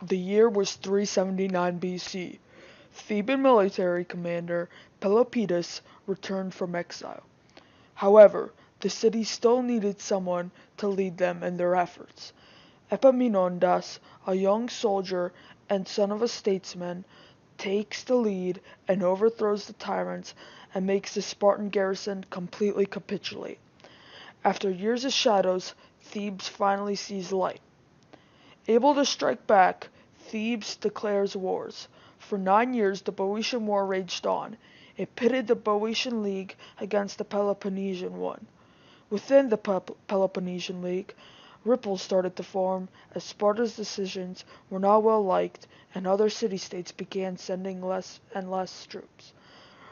The year was 379 BC. Theban military commander Pelopidas returned from exile. However, the city still needed someone to lead them in their efforts. Epaminondas, a young soldier and son of a statesman, takes the lead and overthrows the tyrants and makes the Spartan garrison completely capitulate. After years of shadows, Thebes finally sees light. Able to strike back, Thebes declares wars. For 9 years the Boeotian War raged on. It pitted the Boeotian League against the Peloponnesian one. Within the Peloponnesian League, ripples started to form as Sparta's decisions were not well liked and other city-states began sending less and less troops.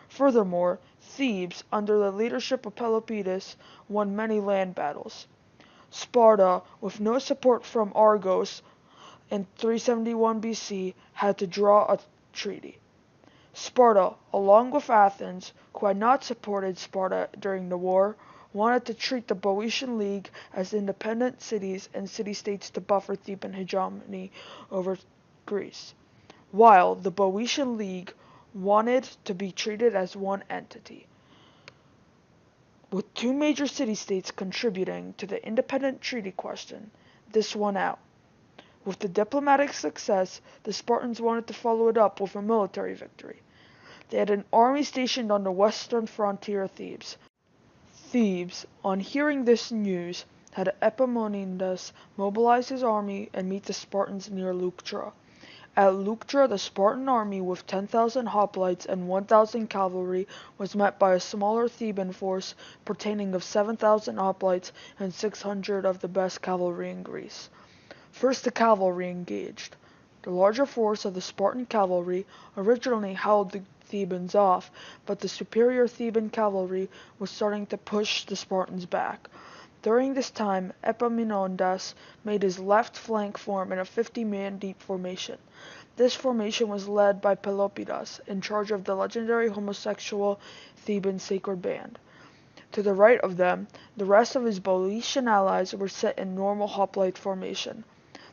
Furthermore, Thebes, under the leadership of Pelopidas, won many land battles. Sparta, with no support from Argos in 371 BC, had to draw a treaty. Sparta, along with Athens, who had not supported Sparta during the war, wanted to treat the Boeotian League as independent cities and city-states to buffer Theban hegemony over Greece, while the Boeotian League wanted to be treated as one entity, with two major city-states contributing to the independent treaty question. This won out. With the diplomatic success, the Spartans wanted to follow it up with a military victory. They had an army stationed on the western frontier of Thebes. Thebes, on hearing this news, had Epaminondas mobilize his army and meet the Spartans near Leuctra. At Leuctra, the Spartan army with 10,000 hoplites and 1,000 cavalry was met by a smaller Theban force pertaining of 7,000 hoplites and 600 of the best cavalry in Greece. First the cavalry engaged. The larger force of the Spartan cavalry originally held the Thebans off, but the superior Theban cavalry was starting to push the Spartans back. During this time, Epaminondas made his left flank form in a 50-man deep formation. This formation was led by Pelopidas, in charge of the legendary homosexual Theban sacred band. To the right of them, the rest of his Boeotian allies were set in normal hoplite formation.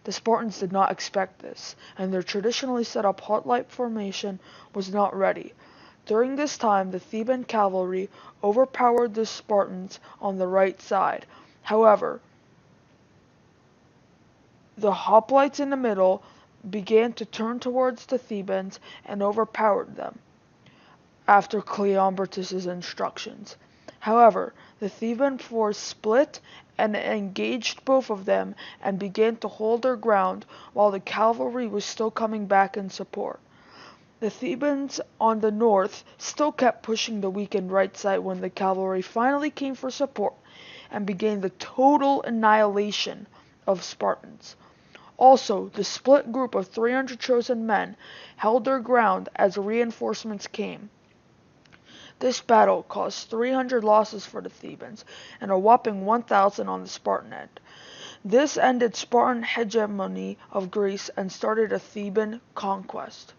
The Spartans did not expect this, and their traditionally set up hoplite formation was not ready. During this time, the Theban cavalry overpowered the Spartans on the right side. However, the hoplites in the middle began to turn towards the Thebans and overpowered them, after Cleombrotus' instructions. However, the Theban force split and engaged both of them and began to hold their ground while the cavalry was still coming back in support. The Thebans on the north still kept pushing the weakened right side when the cavalry finally came for support and began the total annihilation of Spartans. Also, the split group of 300 chosen men held their ground as reinforcements came. This battle caused 300 losses for the Thebans and a whopping 1,000 on the Spartan end. This ended Spartan hegemony of Greece and started a Theban conquest.